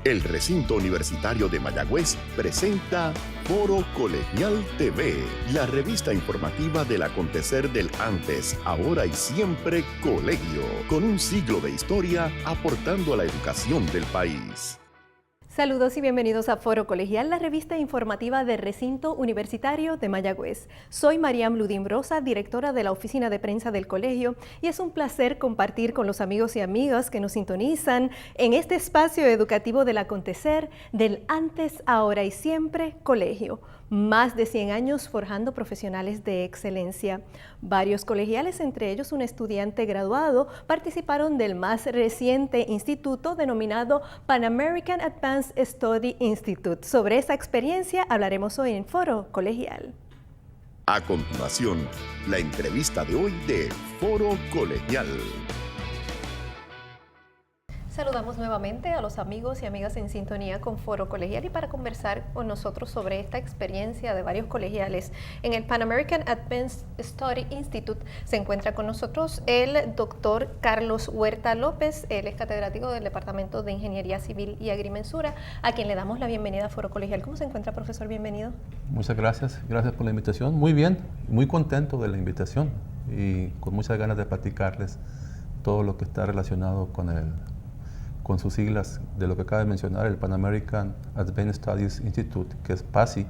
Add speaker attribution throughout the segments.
Speaker 1: El recinto universitario de Mayagüez presenta Foro Colegial TV, la revista informativa del acontecer del antes, ahora y siempre colegio, con un siglo de historia aportando a la educación del país.
Speaker 2: Saludos y bienvenidos a Foro Colegial, la revista informativa del recinto universitario de Mayagüez. Soy Mariam Ludimbrosa, directora de la oficina de prensa del colegio, y es un placer compartir con los amigos y amigas que nos sintonizan en este espacio educativo del acontecer del antes, ahora y siempre colegio. Más de 100 años forjando profesionales de excelencia. Varios colegiales, entre ellos un estudiante graduado, participaron del más reciente instituto denominado Pan American Advanced Study Institute. Sobre esa experiencia hablaremos hoy en Foro Colegial.
Speaker 1: A continuación, la entrevista de hoy de Foro Colegial.
Speaker 2: Saludamos nuevamente a los amigos y amigas en sintonía con Foro Colegial y para conversar con nosotros sobre esta experiencia de varios colegiales en el Pan American Advanced Study Institute se encuentra con nosotros el doctor Carlos Huerta López. Él es catedrático del Departamento de Ingeniería Civil y Agrimensura, a quien le damos la bienvenida a Foro Colegial. ¿Cómo se encuentra, profesor? Bienvenido.
Speaker 3: Muchas gracias. Gracias por la invitación. Muy bien, muy contento de la invitación y con muchas ganas de platicarles todo lo que está relacionado con sus siglas de lo que acaba de mencionar, el Pan American Advanced Studies Institute, que es PASI,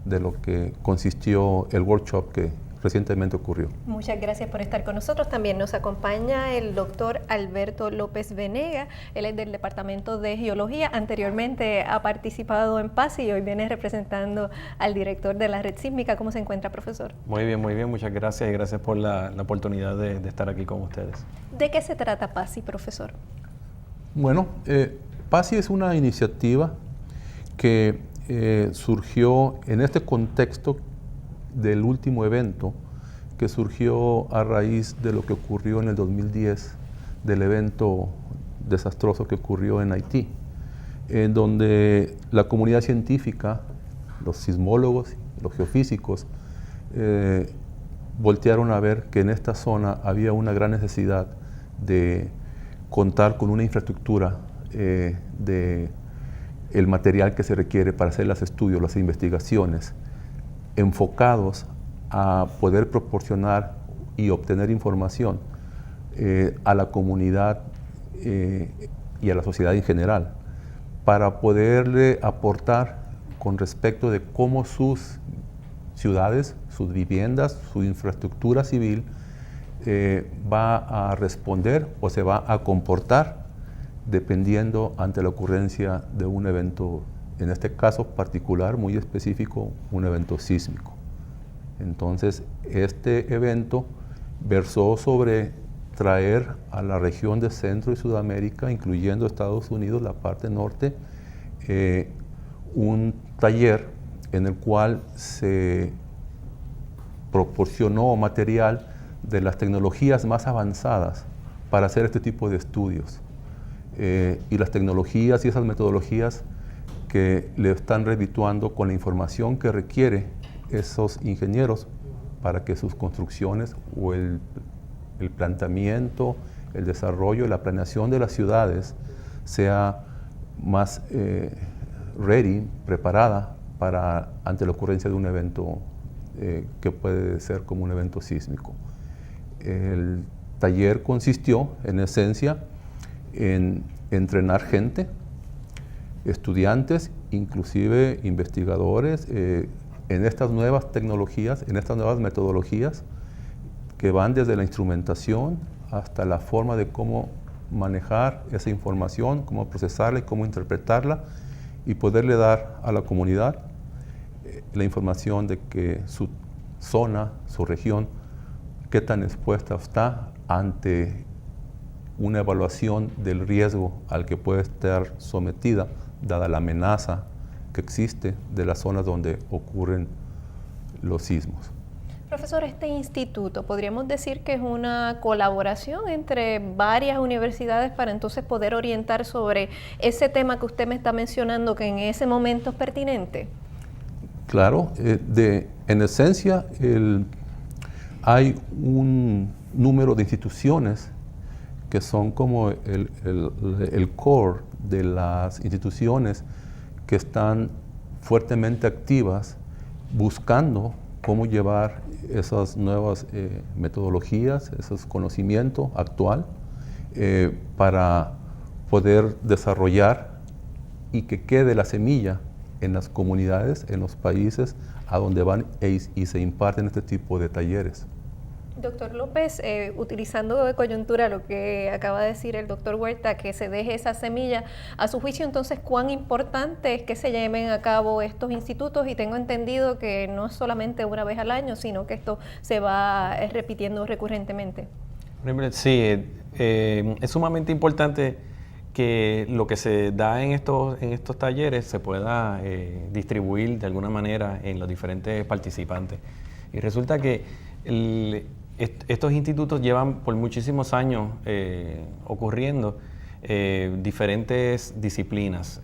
Speaker 3: de lo que consistió el workshop que recientemente ocurrió.
Speaker 2: Muchas gracias por estar con nosotros. También nos acompaña el doctor Alberto López Venega. Él es del Departamento de Geología. Anteriormente ha participado en PASI y hoy viene representando al director de la Red Sísmica. ¿Cómo se encuentra, profesor?
Speaker 4: Muy bien, muchas gracias y gracias por la oportunidad de estar aquí con ustedes.
Speaker 2: ¿De qué se trata PASI, profesor?
Speaker 3: Bueno, PASI es una iniciativa que surgió en este contexto del último evento que surgió a raíz de lo que ocurrió en el 2010, del evento desastroso que ocurrió en Haití, en donde la comunidad científica, los sismólogos, los geofísicos, voltearon a ver que en esta zona había una gran necesidad de contar con una infraestructura de el material que se requiere para hacer los estudios, las investigaciones, enfocados a poder proporcionar y obtener información a la comunidad y a la sociedad en general, para poderle aportar con respecto de cómo sus ciudades, sus viviendas, su infraestructura civil va a responder o se va a comportar dependiendo ante la ocurrencia de un evento, en este caso particular, muy específico, un evento sísmico. Entonces, este evento versó sobre traer a la región de Centro y Sudamérica, incluyendo Estados Unidos, la parte norte, un taller en el cual se proporcionó material de las tecnologías más avanzadas para hacer este tipo de estudios y las tecnologías y esas metodologías que le están redituando con la información que requiere esos ingenieros para que sus construcciones o el planteamiento, el desarrollo, la planeación de las ciudades sea más ready, preparada para ante la ocurrencia de un evento que puede ser como un evento sísmico. El taller consistió, en esencia, en entrenar gente, estudiantes, inclusive investigadores, en estas nuevas tecnologías, en estas nuevas metodologías que van desde la instrumentación hasta la forma de cómo manejar esa información, cómo procesarla y cómo interpretarla y poderle dar a la comunidad la información de que su zona, su región, qué tan expuesta está ante una evaluación del riesgo al que puede estar sometida, dada la amenaza que existe de las zonas donde ocurren los sismos.
Speaker 2: Profesor, este instituto, podríamos decir que es una colaboración entre varias universidades para entonces poder orientar sobre ese tema que usted me está mencionando, que en ese momento es pertinente.
Speaker 3: Claro, en esencia hay un número de instituciones que son como el core de las instituciones que están fuertemente activas buscando cómo llevar esas nuevas metodologías, esos conocimientos actual para poder desarrollar y que quede la semilla en las comunidades, en los países a donde van y se imparten este tipo de talleres.
Speaker 2: Doctor López, utilizando de coyuntura lo que acaba de decir el doctor Huerta, que se deje esa semilla, a su juicio entonces, ¿cuán importante es que se lleven a cabo estos institutos? Y tengo entendido que no es solamente una vez al año, sino que esto se va repitiendo recurrentemente.
Speaker 4: Sí, es sumamente importante que lo que se da en estos talleres se pueda distribuir de alguna manera en los diferentes participantes. Y resulta que estos institutos llevan por muchísimos años ocurriendo diferentes disciplinas.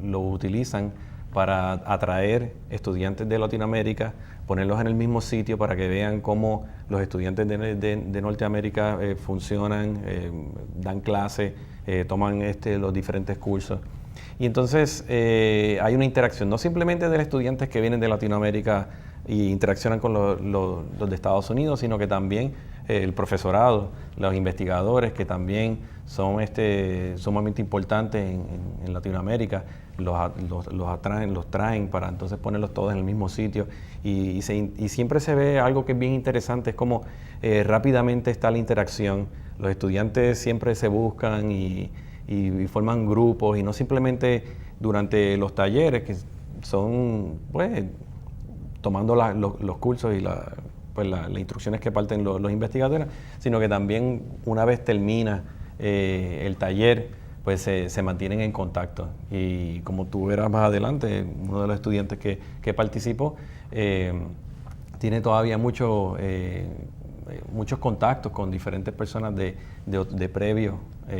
Speaker 4: Lo utilizan para atraer estudiantes de Latinoamérica, ponerlos en el mismo sitio para que vean cómo los estudiantes de Norteamérica funcionan, dan clases, toman los diferentes cursos. Y entonces hay una interacción, no simplemente de los estudiantes que vienen de Latinoamérica y interaccionan con los de Estados Unidos, sino que también el profesorado, los investigadores que también son sumamente importantes en Latinoamérica, los traen para entonces ponerlos todos en el mismo sitio y siempre se ve algo que es bien interesante, es como rápidamente está la interacción, los estudiantes siempre se buscan y forman grupos y no simplemente durante los talleres que son pues tomando los cursos y las instrucciones que parten los investigadores, sino que también una vez termina el taller, pues se mantienen en contacto. Y como tú verás más adelante, uno de los estudiantes que participó tiene todavía muchos contactos con diferentes personas de previos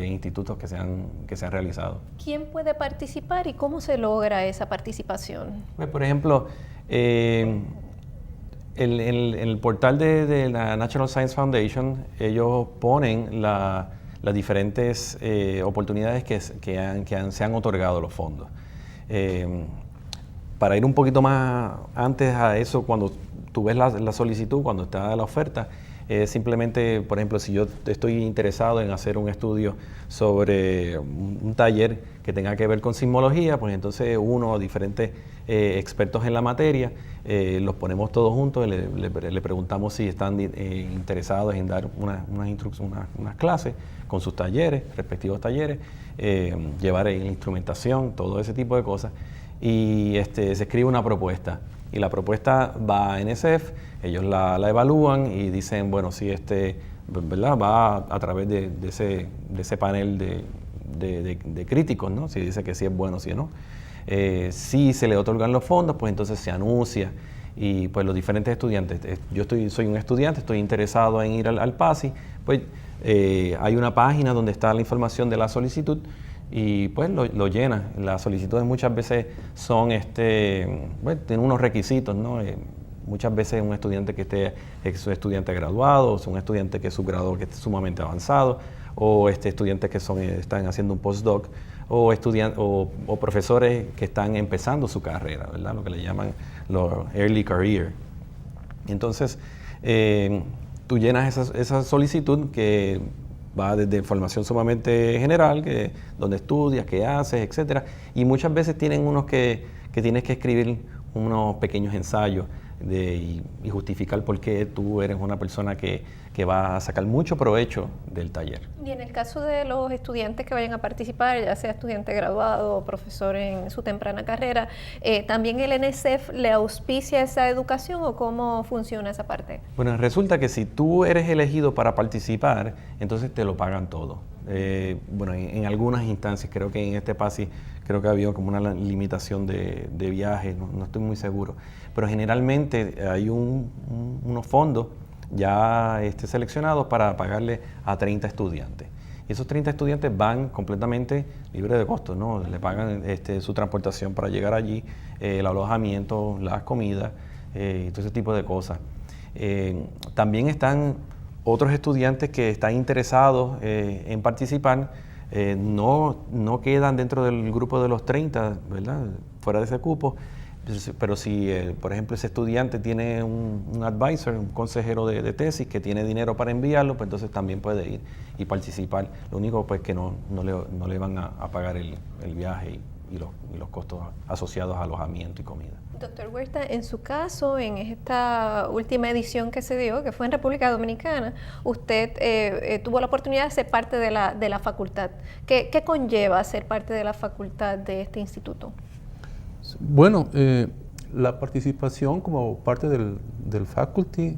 Speaker 4: institutos que se han realizado.
Speaker 2: ¿Quién puede participar y cómo se logra esa participación?
Speaker 4: Pues, por ejemplo, en el portal de la National Science Foundation, ellos ponen las diferentes oportunidades que se han otorgado los fondos. Para ir un poquito más antes a eso, cuando tú ves la solicitud, cuando está la oferta, simplemente, por ejemplo, si yo estoy interesado en hacer un estudio sobre un taller que tenga que ver con sismología, pues entonces diferentes expertos en la materia, los ponemos todos juntos y le preguntamos si están interesados en dar unas clases con sus talleres, respectivos talleres, llevar la instrumentación, todo ese tipo de cosas, y se escribe una propuesta. Y la propuesta va a NSF, ellos la evalúan y dicen, bueno, si ¿verdad? Va a través de ese panel de críticos, ¿no? Si dice que sí es bueno, si no. Si se le otorgan los fondos, pues entonces se anuncia y pues los diferentes estudiantes, soy un estudiante, estoy interesado en ir al PASI, pues hay una página donde está la información de la solicitud y pues lo llena. Las solicitudes muchas veces son, tienen unos requisitos, ¿no? Muchas veces un estudiante es un estudiante graduado, o un estudiante que es subgraduado que esté sumamente avanzado, o estudiantes que están haciendo un postdoc, o profesores que están empezando su carrera, ¿verdad? Lo que le llaman los early career. Entonces, tú llenas esa solicitud que va desde formación sumamente general, donde estudias, qué haces, etcétera, y muchas veces tienen unos que tienes que escribir unos pequeños ensayos y justificar por qué tú eres una persona que va a sacar mucho provecho del taller.
Speaker 2: Y en el caso de los estudiantes que vayan a participar, ya sea estudiante graduado o profesor en su temprana carrera, ¿también el NSF le auspicia esa educación o cómo funciona esa parte?
Speaker 4: Bueno, resulta que si tú eres elegido para participar, entonces te lo pagan todo. Bueno, en algunas instancias, creo que en este PASI, creo que había como una limitación de viajes, no estoy muy seguro, pero generalmente hay unos fondos ya seleccionados para pagarle a 30 estudiantes. Y esos 30 estudiantes van completamente libres de costo, ¿no? Le pagan su transportación para llegar allí, el alojamiento, las comidas, todo ese tipo de cosas. También están otros estudiantes que están interesados en participar no quedan dentro del grupo de los 30, ¿verdad? Fuera de ese cupo. Pero si, por ejemplo, ese estudiante tiene un advisor, un consejero de tesis que tiene dinero para enviarlo, pues entonces también puede ir y participar. Lo único pues que no le van a pagar el viaje y los costos asociados a alojamiento y comida.
Speaker 2: Doctor Huerta, en su caso, en esta última edición que se dio, que fue en República Dominicana, usted tuvo la oportunidad de ser parte de la facultad. ¿Qué conlleva ser parte de la facultad de este instituto?
Speaker 3: Bueno, la participación como parte del faculty,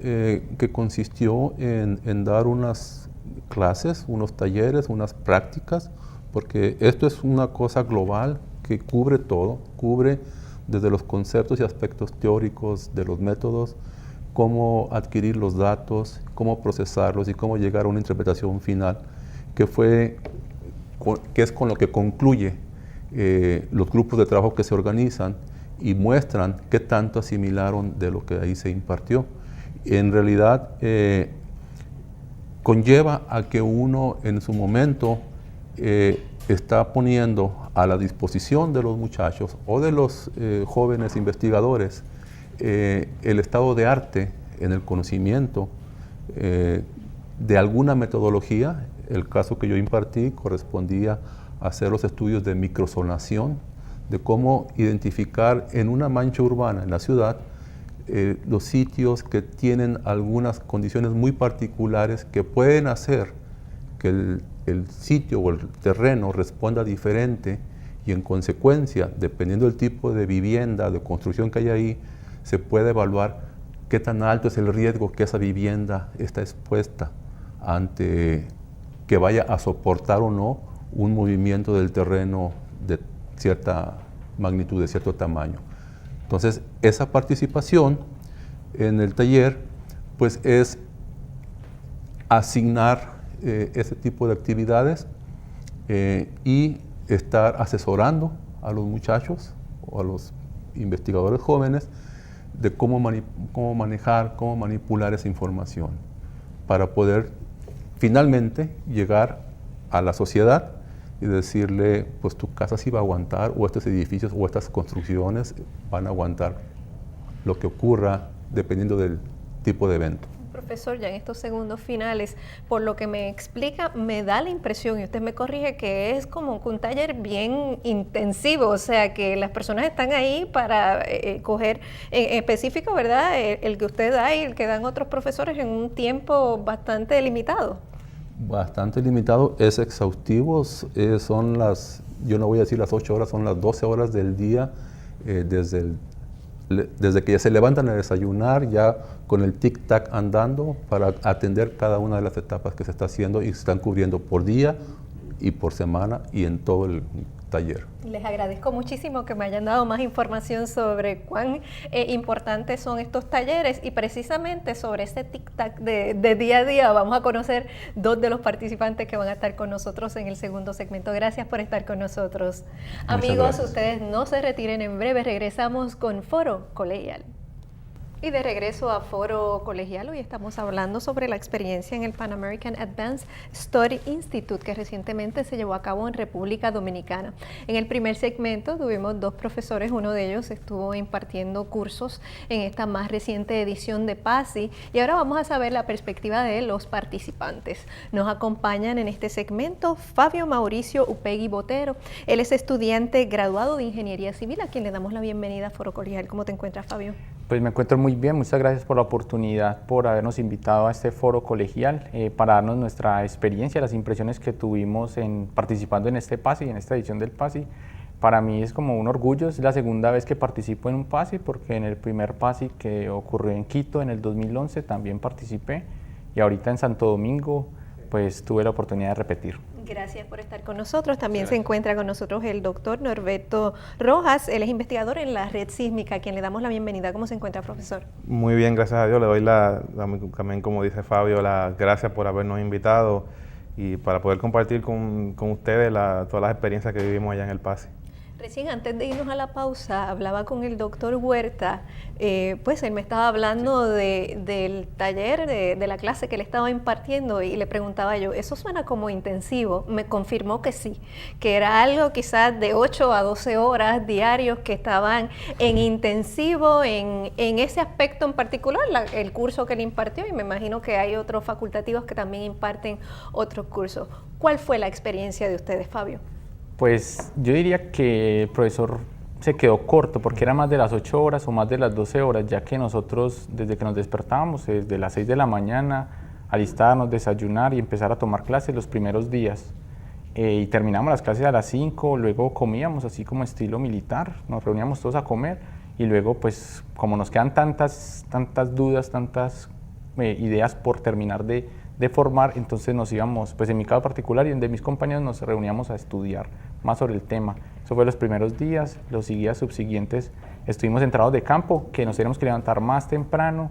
Speaker 3: que consistió en dar unas clases, unos talleres, unas prácticas, porque esto es una cosa global que cubre todo, cubre desde los conceptos y aspectos teóricos de los métodos, cómo adquirir los datos, cómo procesarlos y cómo llegar a una interpretación final, que es con lo que concluye los grupos de trabajo que se organizan y muestran qué tanto asimilaron de lo que ahí se impartió. En realidad, conlleva a que uno en su momento está poniendo a la disposición de los muchachos o de los jóvenes investigadores el estado de arte en el conocimiento de alguna metodología. El caso que yo impartí correspondía a hacer los estudios de microzonación, de cómo identificar en una mancha urbana en la ciudad los sitios que tienen algunas condiciones muy particulares que pueden hacer que el sitio o el terreno responda diferente y en consecuencia, dependiendo del tipo de vivienda, de construcción que hay ahí, se puede evaluar qué tan alto es el riesgo que esa vivienda está expuesta ante que vaya a soportar o no un movimiento del terreno de cierta magnitud, de cierto tamaño. Entonces, esa participación en el taller, pues es asignar ese tipo de actividades y estar asesorando a los muchachos o a los investigadores jóvenes de cómo manejar, cómo manipular esa información para poder finalmente llegar a la sociedad y decirle, pues tu casa sí va a aguantar, o estos edificios o estas construcciones van a aguantar lo que ocurra dependiendo del tipo de evento.
Speaker 2: Profesor, ya en estos segundos finales, por lo que me explica, me da la impresión, y usted me corrige, que es como un taller bien intensivo, o sea, que las personas están ahí para coger en específico, ¿verdad?, el que usted da y el que dan otros profesores en un tiempo bastante limitado. Bastante
Speaker 3: limitado, es exhaustivo, son yo no voy a decir las 8 horas, son las 12 horas del día, desde que ya se levantan a desayunar, ya con el tic-tac andando para atender cada una de las etapas que se está haciendo y se están cubriendo por día y por semana y en todo el taller.
Speaker 2: Les agradezco muchísimo que me hayan dado más información sobre cuán importantes son estos talleres y precisamente sobre ese tic-tac de día a día vamos a conocer dos de los participantes que van a estar con nosotros en el segundo segmento. Gracias por estar con nosotros. Amigos, ustedes no se retiren, en breve regresamos con Foro Colegial. Y de regreso a Foro Colegial, hoy estamos hablando sobre la experiencia en el Pan American Advanced Study Institute que recientemente se llevó a cabo en República Dominicana. En el primer segmento tuvimos dos profesores, uno de ellos estuvo impartiendo cursos en esta más reciente edición de PASI y ahora vamos a saber la perspectiva de los participantes. Nos acompañan en este segmento Fabio Mauricio Upegui Botero. Él es estudiante graduado de Ingeniería Civil, a quien le damos la bienvenida a Foro Colegial. ¿Cómo te encuentras, Fabio?
Speaker 5: Pues me encuentro muy bien, muchas gracias por la oportunidad, por habernos invitado a este foro colegial para darnos nuestra experiencia, las impresiones que tuvimos participando en este PASI, en esta edición del PASI. Para mí es como un orgullo, es la segunda vez que participo en un PASI, porque en el primer PASI que ocurrió en Quito en el 2011 también participé y ahorita en Santo Domingo pues tuve la oportunidad de repetir.
Speaker 2: Gracias por estar con nosotros. También se encuentra con nosotros el doctor Norberto Rojas. Él es investigador en la red sísmica, a quien le damos la bienvenida. ¿Cómo se encuentra, profesor?
Speaker 6: Muy bien, gracias a Dios. Le doy también, como dice Fabio, las gracias por habernos invitado y para poder compartir con ustedes todas las experiencias que vivimos allá en el PASI.
Speaker 2: Recién antes de irnos a la pausa, hablaba con el doctor Huerta, pues él me estaba hablando del taller, de la clase que le estaba impartiendo y le preguntaba yo, ¿eso suena como intensivo? Me confirmó que sí, que era algo quizás de 8 a 12 horas diarios que estaban en intensivo en ese aspecto en particular, el curso que le impartió, y me imagino que hay otros facultativos que también imparten otros cursos. ¿Cuál fue la experiencia de ustedes, Fabio?
Speaker 5: Pues yo diría que el profesor se quedó corto porque era más de las 8 horas o más de las 12 horas, ya que nosotros desde que nos despertábamos, desde las 6 de la mañana, alistarnos, desayunar y empezar a tomar clases los primeros días. Y terminamos las clases a las 5, luego comíamos así como estilo militar, nos reuníamos todos a comer y luego pues como nos quedan tantas dudas, tantas ideas por terminar de formar, entonces nos íbamos, pues en mi caso particular y en de mis compañeros nos reuníamos a estudiar más sobre el tema. Eso fue los primeros días, los días subsiguientes estuvimos en trabajo de campo, que nos teníamos que levantar más temprano,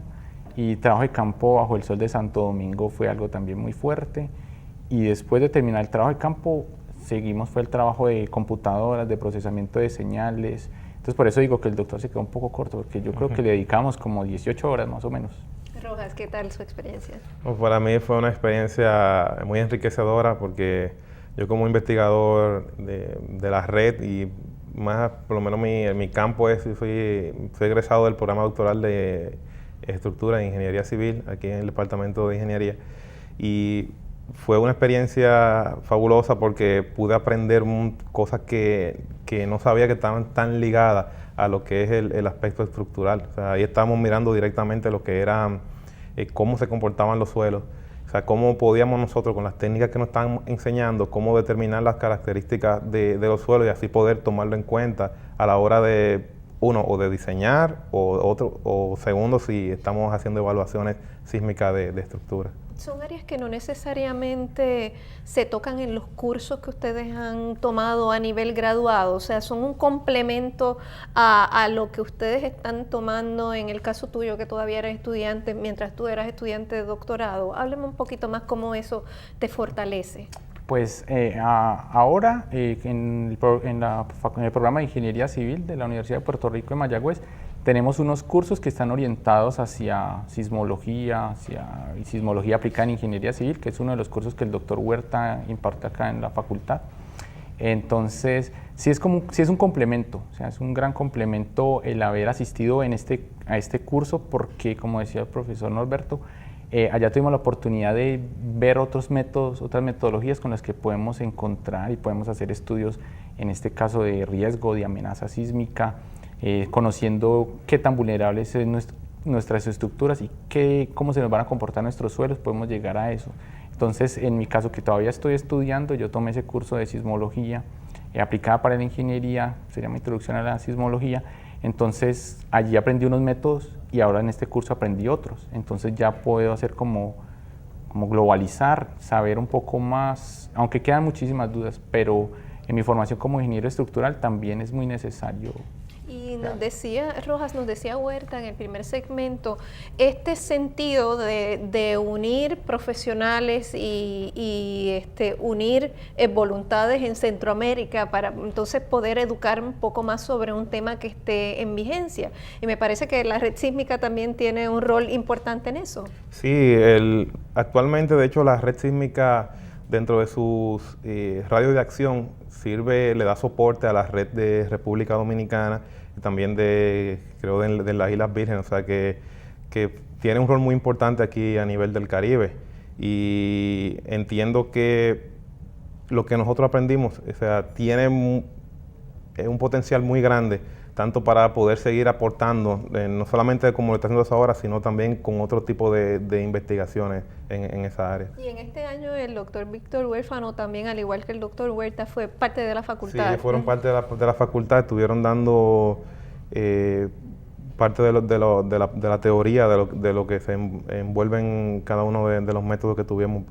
Speaker 5: y trabajo de campo bajo el sol de Santo Domingo fue algo también muy fuerte. Y después de terminar el trabajo de campo, seguimos, fue el trabajo de computadoras, de procesamiento de señales. Entonces por eso digo que el doctor se quedó un poco corto, porque yo creo que le dedicamos como 18 horas más o menos.
Speaker 2: Rojas, ¿qué tal su experiencia?
Speaker 6: Pues para mí fue una experiencia muy enriquecedora porque yo como investigador de la red y más, por lo menos mi campo es, soy egresado del programa doctoral de estructura e ingeniería civil aquí en el departamento de ingeniería, y fue una experiencia fabulosa porque pude aprender cosas que no sabía que estaban tan ligadas a lo que es el aspecto estructural. O sea, ahí estábamos mirando directamente lo que era cómo se comportaban los suelos, o sea, cómo podíamos nosotros con las técnicas que nos están enseñando, cómo determinar las características de los suelos y así poder tomarlo en cuenta a la hora de, uno, o de diseñar, o segundo, si estamos haciendo evaluaciones sísmicas de estructura.
Speaker 2: Son áreas que no necesariamente se tocan en los cursos que ustedes han tomado a nivel graduado, o sea, son un complemento a lo que ustedes están tomando en el caso tuyo, que todavía eres estudiante, mientras tú eras estudiante de doctorado. Háblame un poquito más cómo eso te fortalece.
Speaker 5: Pues ahora en el programa de Ingeniería Civil de la Universidad de Puerto Rico en Mayagüez tenemos unos cursos que están orientados hacia sismología, y sismología aplicada en Ingeniería Civil, que es uno de los cursos que el doctor Huerta imparte acá en la facultad. Entonces, sí es un complemento, o sea, es un gran complemento el haber asistido a este curso porque, como decía el profesor Norberto, allá tuvimos la oportunidad de ver otros métodos, otras metodologías con las que podemos encontrar y podemos hacer estudios, en este caso de riesgo, de amenaza sísmica, conociendo qué tan vulnerables son nuestras estructuras y cómo se nos van a comportar nuestros suelos, podemos llegar a eso. Entonces, en mi caso, que todavía estoy estudiando, yo tomé ese curso de sismología aplicada para la ingeniería, se llama Introducción a la Sismología. Entonces, allí aprendí unos métodos y ahora en este curso aprendí otros. Entonces, ya puedo hacer como globalizar, saber un poco más, aunque quedan muchísimas dudas, pero en mi formación como ingeniero estructural también es muy necesario.
Speaker 2: Y nos decía, Rojas, nos decía Huerta en el primer segmento, este sentido de unir profesionales y unir voluntades en Centroamérica para entonces poder educar un poco más sobre un tema que esté en vigencia. Y me parece que la red sísmica también tiene un rol importante en eso.
Speaker 6: Sí, actualmente de hecho la red sísmica dentro de sus radios de acción le da soporte a la red de República Dominicana y también creo de las Islas Vírgenes, o sea que tiene un rol muy importante aquí a nivel del Caribe, y entiendo que lo que nosotros aprendimos, o sea, tiene un potencial muy grande, tanto para poder seguir aportando, no solamente como lo está haciendo ahora, sino también con otro tipo de investigaciones en esa área.
Speaker 2: Y en este año el doctor Víctor Huérfano también, al igual que el doctor Huerta, fue parte de la facultad.
Speaker 6: Sí, fueron parte de la facultad, estuvieron dando parte de la teoría de lo que se envuelve en cada uno de los métodos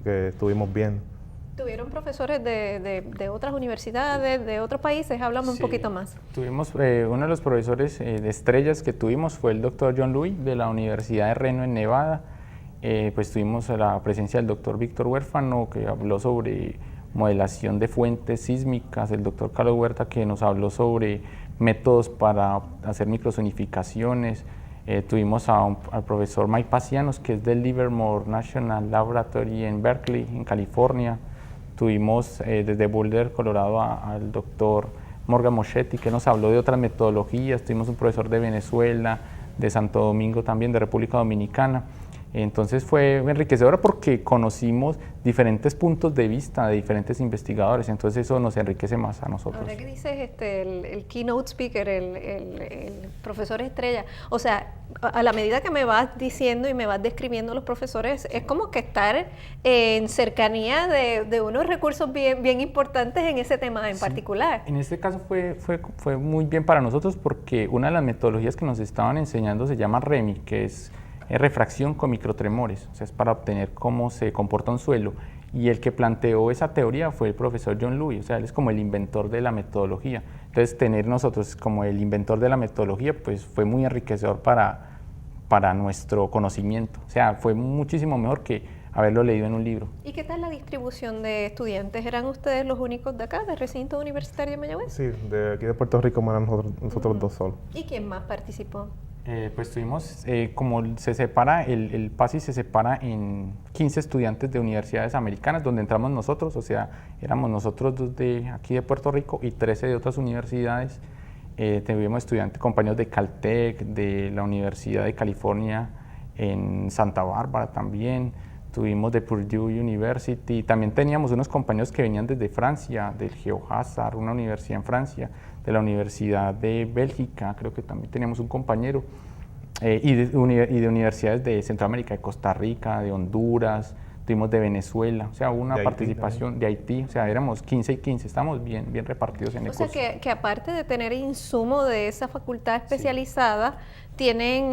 Speaker 6: que estuvimos viendo.
Speaker 2: ¿Tuvieron profesores de otras universidades, de otros países? Háblame un poquito más.
Speaker 5: Tuvimos, uno de los profesores de estrellas que tuvimos fue el doctor John Louis de la Universidad de Reno en Nevada. Pues tuvimos la presencia del doctor Víctor Huérfano, que habló sobre modelación de fuentes sísmicas, el doctor Carlos Huerta, que nos habló sobre métodos para hacer microsonificaciones. Tuvimos al profesor Mike Pacianos, que es del Livermore National Laboratory en Berkeley, en California. Tuvimos desde Boulder, Colorado, al doctor Morgan Moschetti, que nos habló de otras metodologías. Tuvimos un profesor de Venezuela, de Santo Domingo también, de República Dominicana. Entonces fue enriquecedora porque conocimos diferentes puntos de vista de diferentes investigadores, entonces eso nos enriquece más a nosotros.
Speaker 2: Ahora que dices el keynote speaker, el profesor estrella, o sea, a la medida que me vas diciendo y me vas describiendo los profesores, es como que estar en cercanía de unos recursos bien importantes en ese tema en particular.
Speaker 5: En este caso fue muy bien para nosotros porque una de las metodologías que nos estaban enseñando se llama REMI, que es refracción con microtremores, o sea, es para obtener cómo se comporta un suelo, y el que planteó esa teoría fue el profesor John Louis, o sea, él es como el inventor de la metodología. Entonces, tener nosotros como el inventor de la metodología, pues fue muy enriquecedor para nuestro conocimiento, o sea, fue muchísimo mejor que haberlo leído en un libro.
Speaker 2: ¿Y qué tal la distribución de estudiantes? ¿Eran ustedes los únicos de acá, del recinto universitario de Mayagüez?
Speaker 6: Sí, de aquí de Puerto Rico, nosotros dos solos.
Speaker 2: ¿Y quién más participó?
Speaker 5: Pues tuvimos, como se separa, el PASI se separa en 15 estudiantes de universidades americanas, donde entramos nosotros, o sea, éramos nosotros 2 de aquí de Puerto Rico y 13 de otras universidades. Tuvimos estudiantes, compañeros de Caltech, de la Universidad de California en Santa Bárbara también, tuvimos de Purdue University, también teníamos unos compañeros que venían desde Francia, del GeoHazard, una universidad en Francia, de la Universidad de Bélgica, creo que también teníamos un compañero, y de universidades de Centroamérica, de Costa Rica, de Honduras, tuvimos de Venezuela, o sea, hubo una participación de Haití, o sea, éramos 15 y 15, estamos bien repartidos en el curso.
Speaker 2: O sea, que aparte de tener insumo de esa facultad especializada, tienen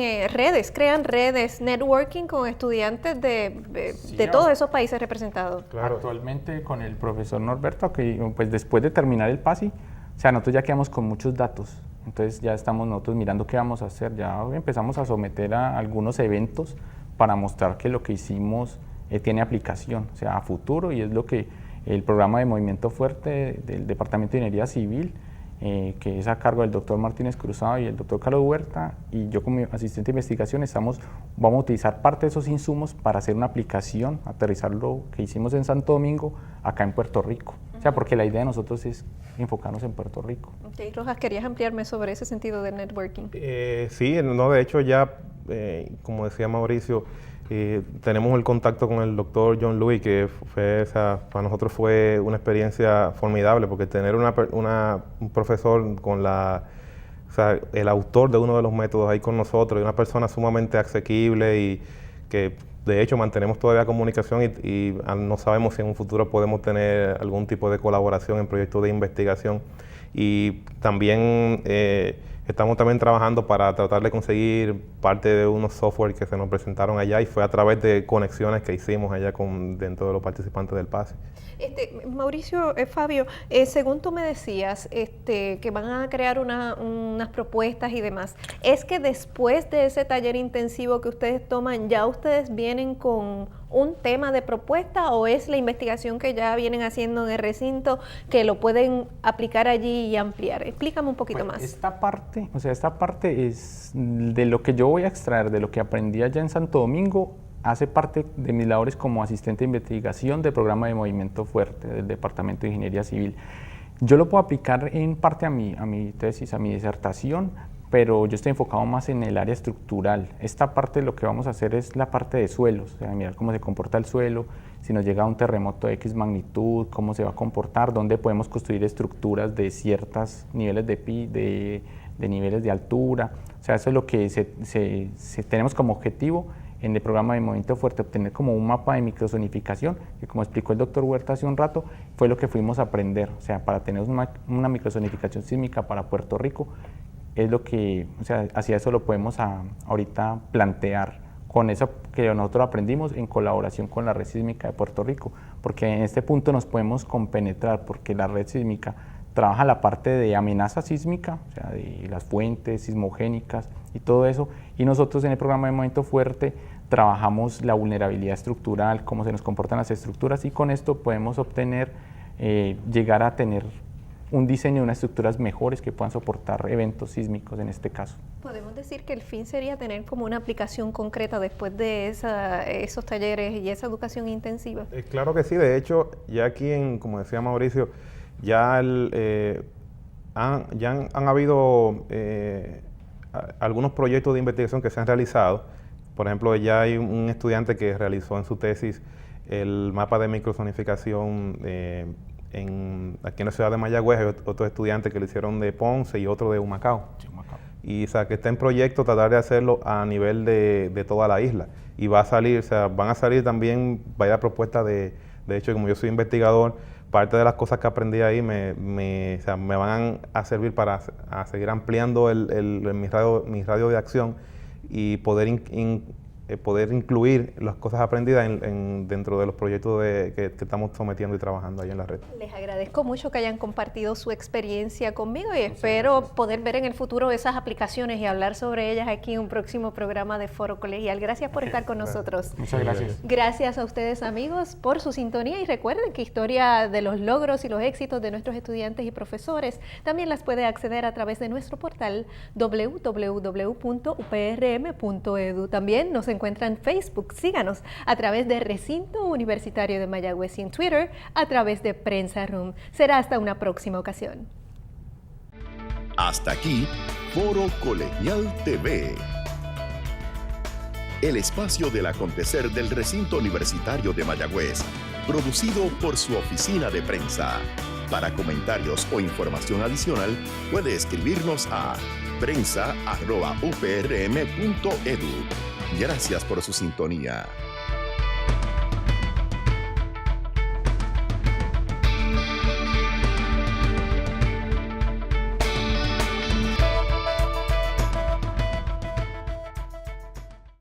Speaker 2: crean redes, networking con estudiantes de todos esos países representados.
Speaker 6: Claro.
Speaker 5: Actualmente con el profesor Norberto, que pues después de terminar el PASI, o sea, nosotros ya quedamos con muchos datos, entonces ya estamos nosotros mirando qué vamos a hacer, ya empezamos a someter a algunos eventos para mostrar que lo que hicimos tiene aplicación, o sea, a futuro, y es lo que el programa de movimiento fuerte del Departamento de Ingeniería Civil, que es a cargo del doctor Martínez Cruzado y el doctor Carlos Huerta, y yo como asistente de investigación vamos a utilizar parte de esos insumos para hacer una aplicación, aterrizar lo que hicimos en Santo Domingo acá en Puerto Rico. O sea, porque la idea de nosotros es enfocarnos en Puerto Rico.
Speaker 2: Ok, Rojas, ¿querías ampliarme sobre ese sentido del networking?
Speaker 6: Sí, no, de hecho ya, como decía Mauricio, tenemos el contacto con el doctor John Louis, que para nosotros fue una experiencia formidable, porque tener un profesor con el autor de uno de los métodos ahí con nosotros, y una persona sumamente asequible y que de hecho mantenemos todavía comunicación y no sabemos si en un futuro podemos tener algún tipo de colaboración en proyectos de investigación. Y también estamos también trabajando para tratar de conseguir parte de unos software que se nos presentaron allá, y fue a través de conexiones que hicimos allá dentro de los participantes del PASI.
Speaker 2: Mauricio, Fabio, según tú me decías que van a crear unas propuestas y demás, ¿es que después de ese taller intensivo que ustedes toman, ya ustedes vienen con un tema de propuesta, o es la investigación que ya vienen haciendo en el recinto que lo pueden aplicar allí y ampliar? Explícame un poquito más.
Speaker 5: Esta parte es de lo que yo voy a extraer, de lo que aprendí allá en Santo Domingo, hace parte de mis labores como asistente de investigación del programa de movimiento fuerte del Departamento de Ingeniería Civil. Yo lo puedo aplicar en parte a mi tesis, a mi disertación, pero yo estoy enfocado más en el área estructural. Esta parte lo que vamos a hacer es la parte de suelos, o sea, mirar cómo se comporta el suelo, si nos llega un terremoto de X magnitud, cómo se va a comportar, dónde podemos construir estructuras de ciertos niveles de niveles de altura. O sea, eso es lo que tenemos como objetivo en el programa de movimiento fuerte, obtener como un mapa de microzonificación, que como explicó el doctor Huerta hace un rato, fue lo que fuimos a aprender. O sea, para tener una microzonificación sísmica para Puerto Rico, es lo que, o sea, hacia eso lo podemos ahorita plantear, con eso que nosotros aprendimos en colaboración con la red sísmica de Puerto Rico, porque en este punto nos podemos compenetrar, porque la red sísmica trabaja la parte de amenaza sísmica, o sea, de las fuentes sismogénicas y todo eso, y nosotros en el programa de movimiento fuerte trabajamos la vulnerabilidad estructural, cómo se nos comportan las estructuras, y con esto podemos obtener llegar a tener un diseño de unas estructuras mejores que puedan soportar eventos sísmicos en este caso.
Speaker 2: Podemos decir que el fin sería tener como una aplicación concreta después de esos talleres y esa educación intensiva.
Speaker 6: Claro que sí, de hecho, ya aquí, como decía Mauricio, ya han habido algunos proyectos de investigación que se han realizado. Por ejemplo, ya hay un estudiante que realizó en su tesis el mapa de microzonificación aquí en la ciudad de Mayagüez. Hay otros estudiantes que lo hicieron de Ponce y otro de Humacao. Y o sea, que está en proyecto tratar de hacerlo a nivel de toda la isla. Y va a salir, o sea, van a salir también varias propuestas de hecho, como yo soy investigador, parte de las cosas que aprendí ahí o sea, me van a servir para seguir ampliando mi radio de acción y poder incluir las cosas aprendidas dentro de los proyectos que estamos sometiendo y trabajando ahí en la red.
Speaker 2: Les agradezco mucho que hayan compartido su experiencia conmigo y espero poder ver en el futuro esas aplicaciones y hablar sobre ellas aquí en un próximo programa de Foro Colegial. Gracias por estar con nosotros.
Speaker 5: Muchas gracias.
Speaker 2: Gracias a ustedes, amigos, por su sintonía, y recuerden que historia de los logros y los éxitos de nuestros estudiantes y profesores también las puede acceder a través de nuestro portal www.uprm.edu. También nos encuentran en Facebook. Síganos a través de Recinto Universitario de Mayagüez y en Twitter a través de Prensa Room. Será hasta una próxima ocasión.
Speaker 1: Hasta aquí, Foro Colegial TV. El espacio del acontecer del Recinto Universitario de Mayagüez, producido por su oficina de prensa. Para comentarios o información adicional, puede escribirnos a prensa@uprm.edu. Gracias por su sintonía.